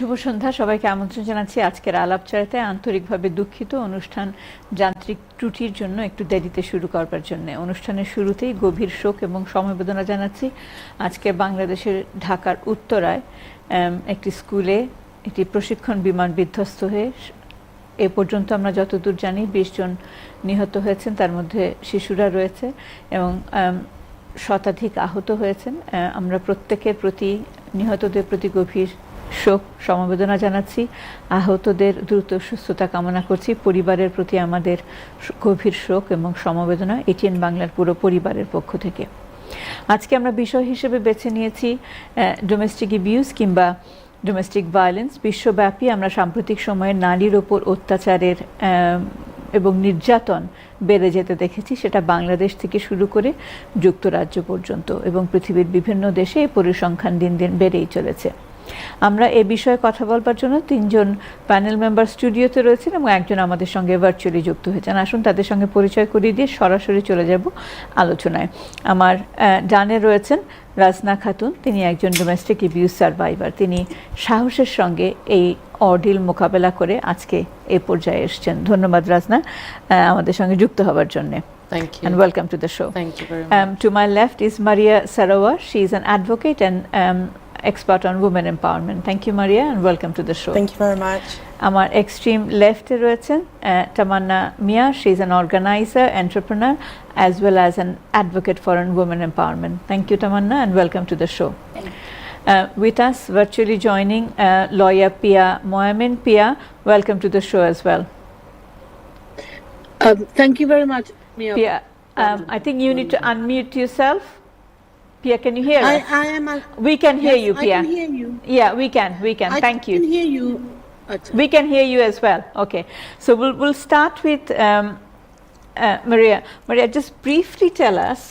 শুভ সন্ধ্যা সবাইকে আমন্ত্রণ জানাচ্ছি আজকের আলাপচারিতায় আন্তরিকভাবে দুঃখিত অনুষ্ঠান যান্ত্রিক ত্রুটির জন্য একটু দেরিতে শুরু করবার জন্য অনুষ্ঠানের শুরুতেই গভীর শোক এবং সমবেদনা জানাচ্ছি আজকে বাংলাদেশের ঢাকার উত্তরায় একটি স্কুলে একটি প্রশিক্ষণ বিমান বিধ্বস্ত হয়ে এ পর্যন্ত আমরা যতদূর জানি ২০ জন নিহত হয়েছেন তার মধ্যে শিশুরা রয়েছে এবং শতাধিক আহত হয়েছেন আমরা প্রত্যেকের প্রতি নিহতদের প্রতি গভীর শোক সমবেদনা জানাচ্ছি আহতদের দ্রুত সুস্থতা কামনা করছি পরিবারের প্রতি আমাদের গভীর শোক এবং সমবেদনা এটিএন বাংলার পুরো পরিবারের পক্ষ থেকে আজকে আমরা বিষয় হিসেবে বেছে নিয়েছি ডোমেস্টিক অ্যাবিউজ কিংবা ডোমেস্টিক ভায়োলেন্স বিশ্বব্যাপী আমরা সাম্প্রতিক সময়ে নারীর ওপর অত্যাচারের এবং নির্যাতন বেড়ে যেতে দেখেছি সেটা বাংলাদেশ থেকে শুরু করে যুক্তরাজ্য পর্যন্ত এবং পৃথিবীর বিভিন্ন দেশে এই পরিসংখ্যান দিন দিন বেড়েই চলেছে আমরা এ বিষয়ে কথা বলবার জন্য ৩ জন প্যানেল মেম্বার স্টুডিওতে রয়েছেন এবং একজন আমাদের সঙ্গে ভার্চুয়ালি যুক্ত হয়েছেন আসুন তাদের সঙ্গে পরিচয় করিয়ে দিয়ে সরাসরি চলে যাব আলোচনায় আমার ডানে রয়েছেন রাজনা খাতুন তিনি একজন ডোমেস্টিক অ্যাবিউজ সার্ভাইভার তিনি সাহসের সঙ্গে এই অর্ডিল মোকাবেলা করে আজকে এই পর্যায়ে এসেছেন ধন্যবাদ রাজনা আমাদের সঙ্গে যুক্ত হওয়ার জন্য Thank you. And welcome to the show. Thank you very much. To my left is Maria Saroya. She is an advocate and expert on women empowerment. Thank you, Maria, and welcome to the show. Thank you very much. Our extreme left রয়েছেন Tamanna A Miah. She is an organizer, entrepreneur, as well as an advocate for women empowerment. Thank you, Tamanna, and welcome to the show. With us virtually joining lawyer Piya Mayenin. Piya, welcome to the show as well. Thank you very much, Mia. Piya, I think you need to unmute yourself. Piya, can you hear us? I am. We can hear you, I Piya. can hear you. Yeah, we can. Thank you. I can hear you. We can hear you as well. Okay, so we'll start with Maria. Maria, just briefly tell us,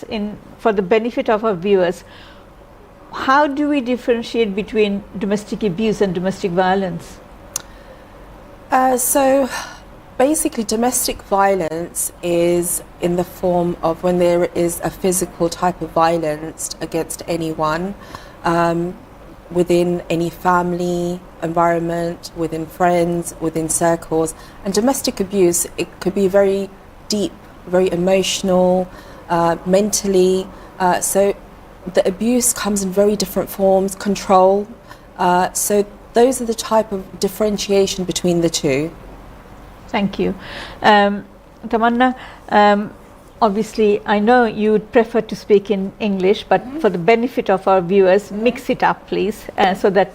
for the benefit of our viewers, how do we differentiate between domestic abuse and domestic violence? So basically domestic violence is in the form of when there is a physical type of violence against anyone within any family environment, within friends, within circles. And domestic abuse, it could be very deep, very emotional, mentally. So the abuse comes in very different forms, control. So those are the type of differentiation between the two. Thank you. Tamanna, obviously I know you would prefer to speak in English, but for the benefit of our viewers, mix it up please, so that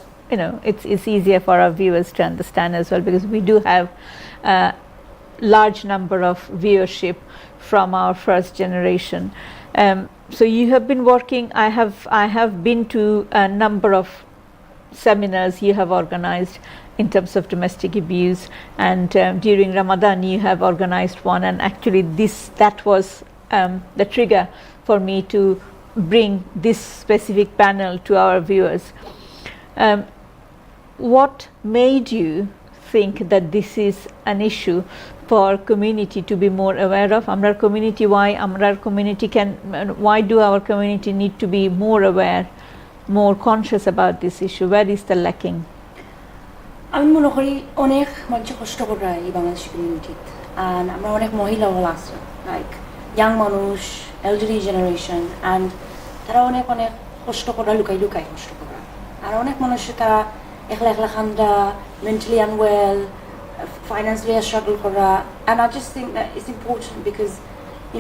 it's easier for our viewers to understand as well, because we do have a large number of viewership from our first generation. So you have been working, I have been to a number of seminars you have organized in terms of domestic abuse, and during Ramadan you have organized one, and actually that was the trigger for me to bring this specific panel to our viewers. What made you think that this is an issue for community to be more aware of? Amrar community, why do our community need to be more aware, more conscious about this issue? Where is the lacking? আমি মনে করি অনেক মানুষ কষ্ট করে এই Bangladeshi community, আর আমরা অনেক মহিলাও আছে, লাইক ইয়াং মানুষ, এলডারলি জেনারেশন, অ্যান্ড তারা অনেক অনেক কষ্ট করে লুকাই কষ্ট করে, আর অনেক মানুষ তারা একলা একলা খান্দা, মেন্টালি আনওয়েল, ফাইন্যান্সিয়ালি স্ট্রাগল করা, and I just think that it's important because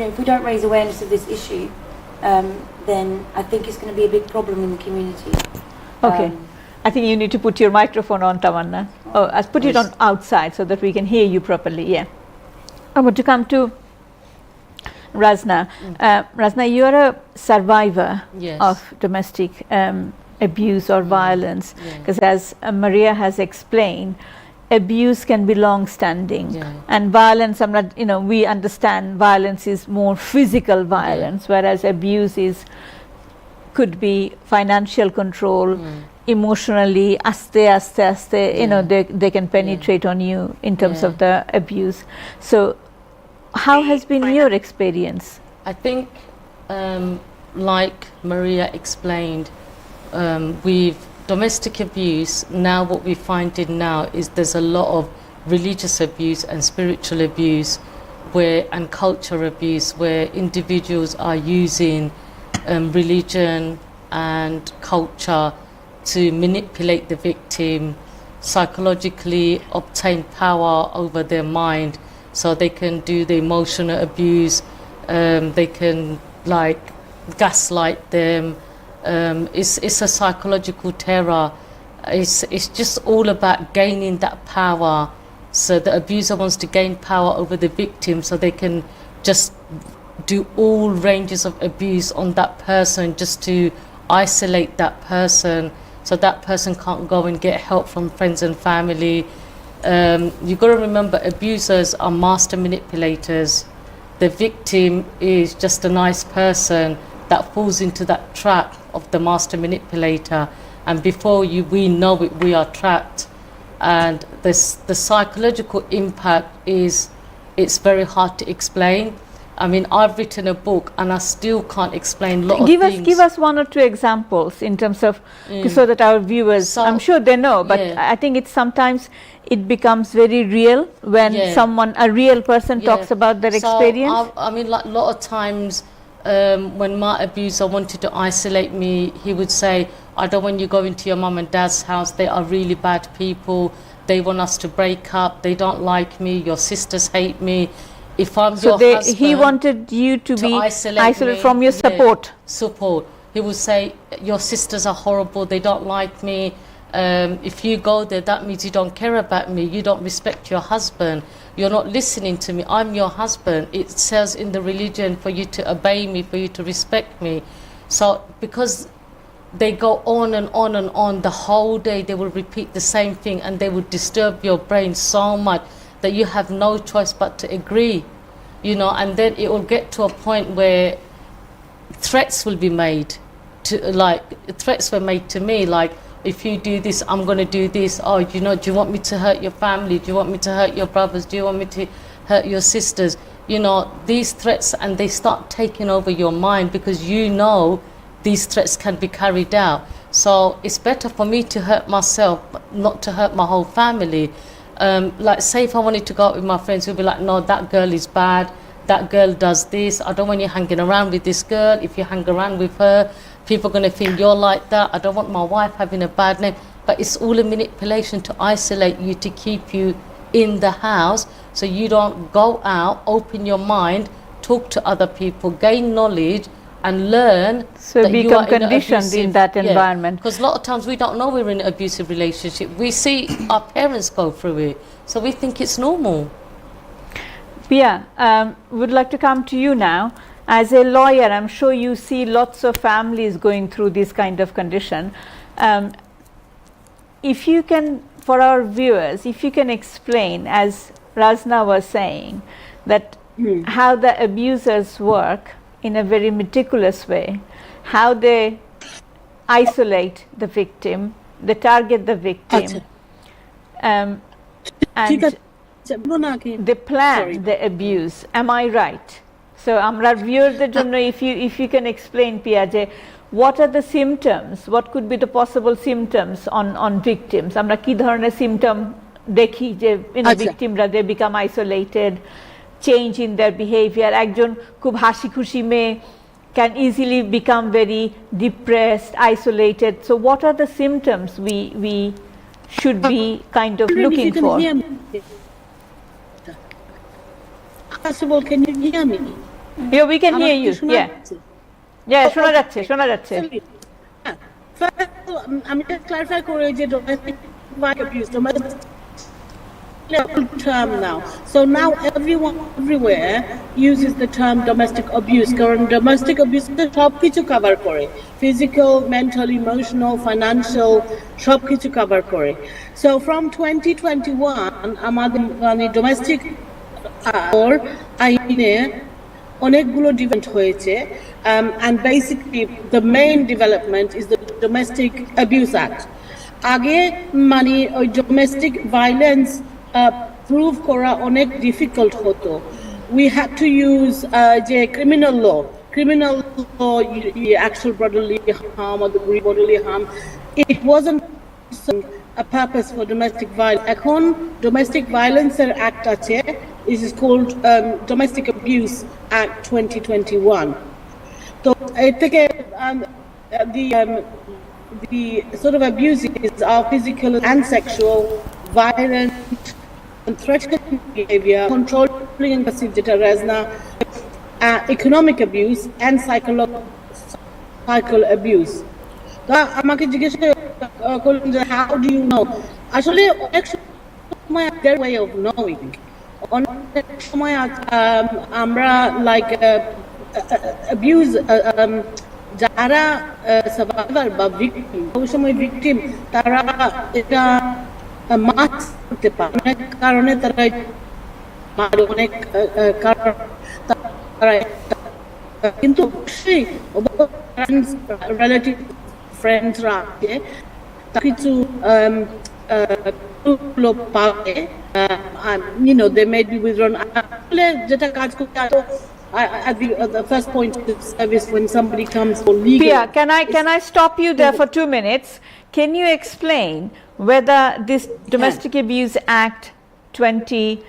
if we don't raise awareness of this issue, then I think it's going to be a big problem in the community. Okay. I think you need to put your microphone on, Tamanna. Oh, I'll put it on outside so that we can hear you properly. Yeah. I want to come to Rezna. Rezna, you are a survivor of domestic abuse or violence, because as Maria has explained, abuse can be long-standing, and violence. We understand violence is more physical violence, whereas abuse could be financial control. Emotionally, aste, they can penetrate on you in terms of the abuse. So how has been your experience? I think like Maria explained, we've domestic abuse, now what we're finding now is there's a lot of religious abuse and spiritual abuse and culture abuse, where individuals are using religion and culture to manipulate the victim, psychologically obtain power over their mind, so they can do the emotional abuse, they can like gaslight them. It's a psychological terror. It's just all about gaining that power. So the abuser wants to gain power over the victim, so they can just do all ranges of abuse on that person, just to isolate that person, so that person can't go and get help from friends and family. You've got to remember, abusers are master manipulators. The victim is just a nice person that falls into that trap of the master manipulator, and before we know it, we are trapped. And the psychological impact it's very hard to explain. I mean, I've written a book and I still can't explain a lot of things. Give us one or two examples in terms of, so that our viewers, I'm sure they know, but I think it's sometimes it becomes very real when a real person talks about their experience. I mean, like a lot of times when my abuser wanted to isolate me, he would say, I don't want you going to your mum and dad's house, they are really bad people, they want us to break up, they don't like me, your sisters hate me. If I'm your husband, he wanted you to be isolated from your support. Support. He would say, your sisters are horrible, they don't like me. If you go there, that means you don't care about me, you don't respect your husband, you're not listening to me, I'm your husband. It says in the religion for you to obey me, for you to respect me. So because they go on and on and on the whole day, they will repeat the same thing, and they will disturb your brain so much that you have no choice but to agree, you know. And then it will get to a point where threats will be made threats were made to me, like, if you do this, I'm going to do this. Oh, you know, do you want me to hurt your family? Do you want me to hurt your brothers? Do you want me to hurt your sisters? You know, these threats, and they start taking over your mind, because you know these threats can be carried out. So it's better for me to hurt myself, but not to hurt my whole family. Like, say if I wanted to go out with my friends, who'd be like, no, that girl is bad, that girl does this, I don't want you hanging around with this girl. If you hang around with her, people are going to think you're like that. I don't want my wife having a bad name. But it's all a manipulation to isolate you, to keep you in the house, so you don't go out, open your mind, talk to other people, gain knowledge, and learn. So become conditioned in that environment. Because a lot of times we don't know we're in an abusive relationship. We see our parents go through it, so we think it's normal. Piya, would like to come to you now. As a lawyer, I'm sure you see lots of families going through this kind of condition. If you can, for our viewers, if you can explain, as Rezna was saying, that how the abusers work in a very meticulous way, how they isolate the victim, they target the victim, and they plan the abuse. Am I right? So, amra viewers jonno, if you can explain, Piya, what are the symptoms? What could be the possible symptoms on victims? Amra ki dhoroner symptom dekhi je victimra they become isolated, change in their behavior. Ekjon khub hashi khushi me can easily become very depressed, isolated. So what are the symptoms we should be kind of looking for? First of all, can you hear me? Yeah, we can hear you. Yeah, শোনা যাচ্ছে. আমি clarify করে যে domestic abuse, domestic term now. So now everyone everywhere uses the term domestic abuse. কারণ domestic abuse সবকিছু cover করে. Physical, mental, emotional, financial, সবকিছু cover করে. So from 2021 আমাদের মানে domestic আইনে অনেকগুলো ডিভেলপমেন্ট হয়েছে, and basically the main development is the Domestic Abuse Act. আগে মানে ওই domestic violence prove করা অনেক difficult হতো. We had to use যে criminal law, actual bodily harm or the bodily harm, it wasn't a purpose for domestic violence. এখন domestic violence act আছে, it is called Domestic Abuse Act 2021. So এর থেকে the sort of abuses are physical and sexual, violent and threatening behavior, controlling and passive যেটা Rezna, economic abuse and psychological abuse. তা আমাকে জিজ্ঞেস করলেন যে how do you know? আসলে অনেক সময় their way of knowing. অনেক সময় আমরা like abuse যারা সার্ভাইভার বা ভিকটিম, ওই সময় ভিকটিম তারা এটা মাস্ক করতে পারে অনেক কারণে, তারা অনেক কারণ তারা, কিন্তু অবশ্যই রিলেটিভ ফ্রেন্ডসরা আছে কিছু পাবে, they may be withdrawn. যেটা কাজ করতে at the first point of service when somebody comes for legal. Piya, can I stop you there for 2 minutes? Can you explain whether this Domestic Abuse Act 2022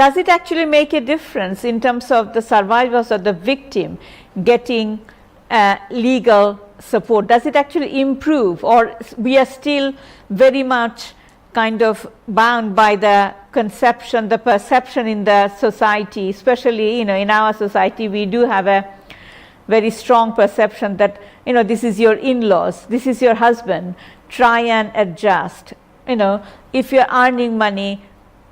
does it actually make a difference in terms of the survivors or the victim getting legal support? Does it actually improve, or we are still very much kind of bound by the conception, the perception in the society, especially in our society we do have a very strong perception that this is your in-laws, this is your husband, try and adjust. If you're earning money,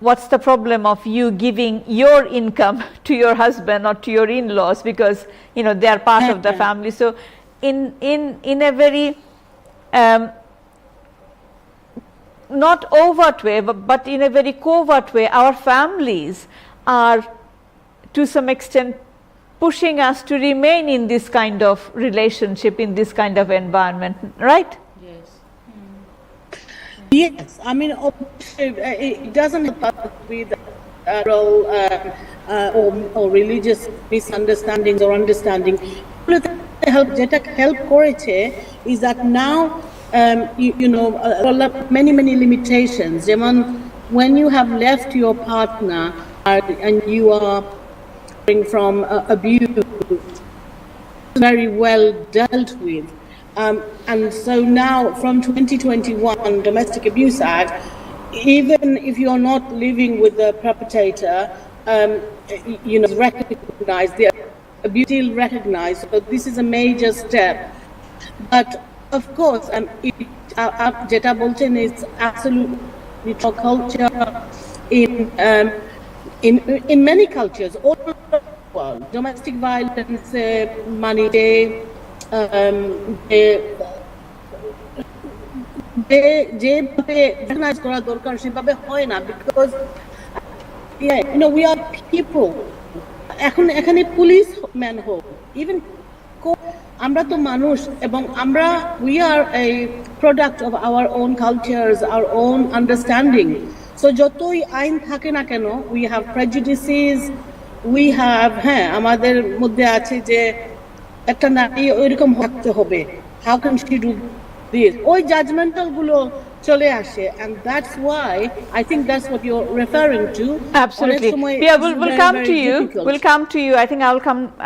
what's the problem of you giving your income to your husband or to your in-laws, because they are part of the family. So in a very not overt way, but in a very covert way, our families are to some extent pushing us to remain in this kind of relationship, in this kind of environment, right? Yes. Yes, I mean, it doesn't have to be the or religious misunderstandings or understanding. Help করেছে is that now many limitations. When you have left your partner and you are from abuse, very well dealt with, and so now from 2021 Domestic Abuse Act, even if you are not living with the perpetrator, recognized, the abuse still recognized. So this is a major step, but of course, Jeta Bolton is absolutely culture in many cultures all over the world. Domestic violence, money, যেভাবে recognize করা দরকার সেভাবে হয় না, because we are people. এখানে police man হোক, even আমরা তো মানুষ, এবং আমরা we are a product of our own cultures, our own understanding. So যতই আইন থাকে না কেন, we have prejudices, we have আমাদের মধ্যে আছে যে একটা নারী ওইরকম থাকতে হবে, how can she do this, ওই জাজমেন্টাল গুলো চলে আসে, and that's why I think that's what you're referring to. Absolutely. Yeah, we'll come to you. We'll come to you. I think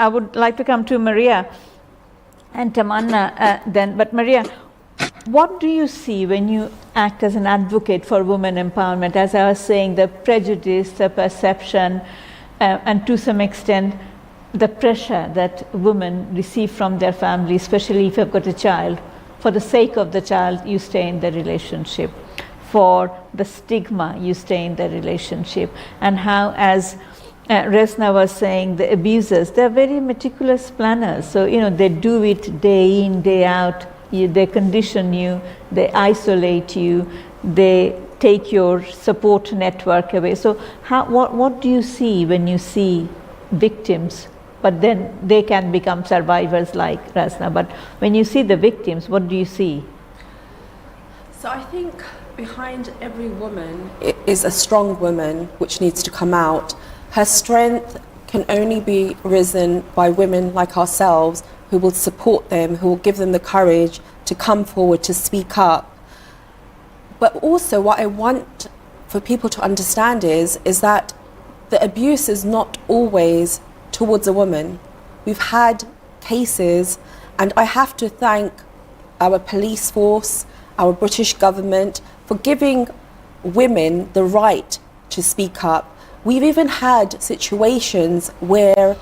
I would like to come to Maria and Tamanna then. But Maria, what do you see when you act as an advocate for women empowerment? As I was saying, the prejudice, the perception, and to some extent, the pressure that women receive from their family, especially if you've got a child. For the sake of the child, you stay in the relationship. For the stigma, you stay in the relationship. And how, as Rezna was saying, the abusers, they're very meticulous planners. So, they do it day in, day out. They condition you, they isolate you, they take your support network away. So what do you see when you see victims, but then they can become survivors like Rezna? But when you see the victims, what do you see? So I think behind every woman is a strong woman which needs to come out. Her strength can only be risen by women like ourselves who will support them, who will give them the courage to come forward, to speak up. But also what I want for people to understand is that the abuse is not always towards a woman. We've had cases, and I have to thank our police force, our British government for giving women the right to speak up. We've even had situations where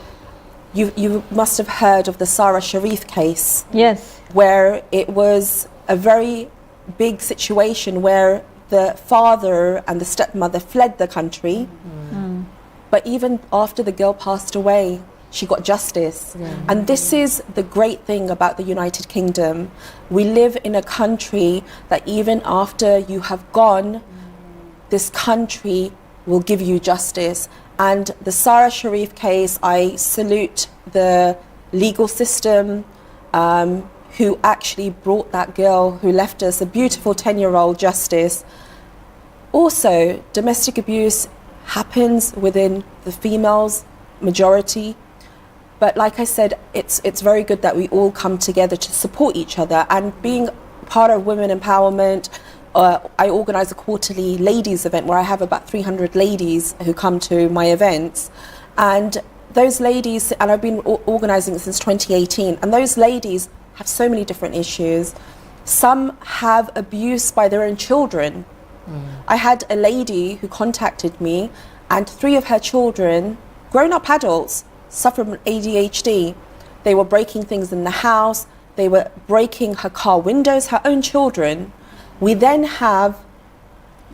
you must have heard of the Sarah Sharif case. Yes. Where it was a very big situation where the father and the stepmother fled the country. But even after the girl passed away, she got justice. And this is the great thing about the United Kingdom. We live in a country that even after you have gone, this country will give you justice. And the Sarah Sharif case, I salute the legal system who actually brought that girl who left us, a beautiful 10-year-old, justice. Also, domestic abuse happens within the females majority. But like I said, it's very good that we all come together to support each other. And being part of Women Empowerment, I organise a quarterly ladies event where I have about 300 ladies who come to my events. And those ladies, and I've been organising it since 2018, and those ladies have so many different issues. Some have abuse by their own children. I had a lady who contacted me, and 3 of her children, grown-up adults, suffer from ADHD. They were breaking things in the house, they were breaking her car windows, her own children. We then have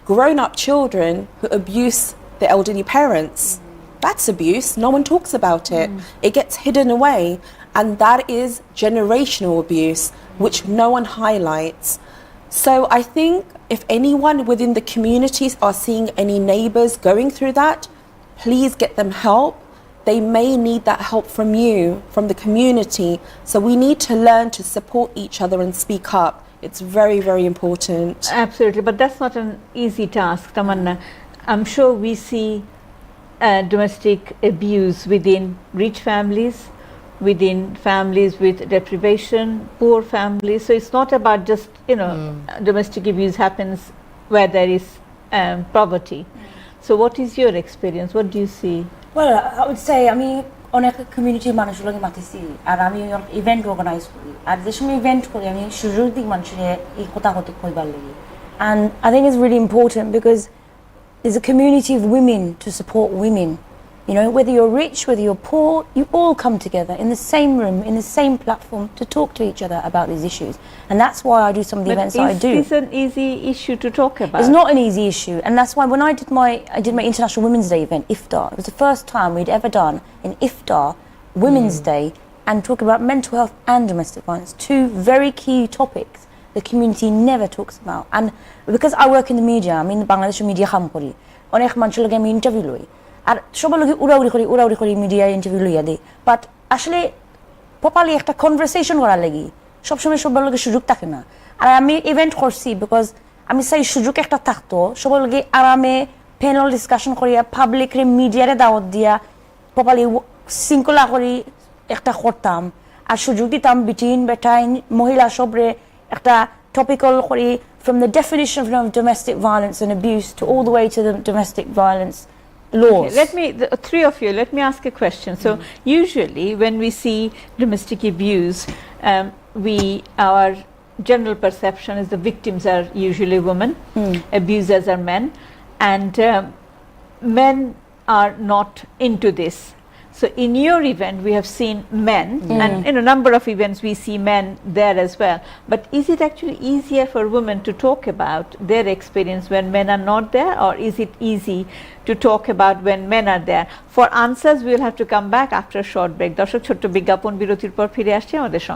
grown-up children who abuse the elderly parents. That's abuse, no one talks about it. It gets hidden away, and that is generational abuse, which no one highlights. So I think if anyone within the communities are seeing any neighbours going through that, please get them help. They may need that help from you, from the community. So we need to learn to support each other and speak up. It's very, very important. Absolutely, but that's not an easy task, Tamanna. I'm sure we see domestic abuse within rich families, within families with deprivation, poor families. So it's not about just, domestic abuse happens where there is poverty. So what is your experience? What do you see? Well, I would say আমি অনেক কমিউনিটির মানুষগুলোকে মাতিছি আর আমি event organise করি আর যে সময় event করি আমি সুযোগ দিক মানুষের এই কথা হতে কইবার লাগি and I think it's really important because there's a community of women to support women. You know, whether you're rich, whether you're poor, you all come together in the same room, in the same platform to talk to each other about these issues. And that's why I do some of the events that I do. Is this an easy issue to talk about? It's not an easy issue. And that's why when I did my International Women's Day event, Iftar, it was the first time we'd ever done an Iftar Women's Day and talk about mental health and domestic violence, 2 very key topics the community never talks about. And because I work in the media, I mean Bangladesh media কাম করি, অনেক মানুষের লগে আমি interview লই আর সবার লগে উড়াউড়ি করি মিডিয়ায় ইন্টারভিউ লইয়া দিই বাট আসলে প্রপারলি একটা কনভারসেশন করার লাগি সবসময় সবার লগে সুযোগ থাকে না আর আমি ইভেন্ট করছি বিকজ আমি চাই সুযোগ একটা থাকতো সবার লগে আরামে প্যানেল ডিসকাশন করিয়া পাবলিকরে মিডিয়ারে দাওয়াত দিয়া প্রপারলি শৃঙ্খলা করি একটা করতাম আর সুযোগ দিতাম বিটুইন বেটাইন মহিলা সবরে একটা topical করি from the definition of domestic violence and abuse to all the way to the domestic violence laws. Okay, the 3 of you, let me ask a question. So usually when we see domestic abuse, our general perception is the victims are usually women, abusers are men, and men are not into this. So in your event, we have seen men, and in a number of events we see men there as well. But is it actually easier for women to talk about their experience when men are not there, or is it easy to talk about when men are there? For answers, we will have to come back after a short break. দর্শক ছোট্ট বিজ্ঞাপন বিরতির পর ফিরে আসছি আমাদের সঙ্গে।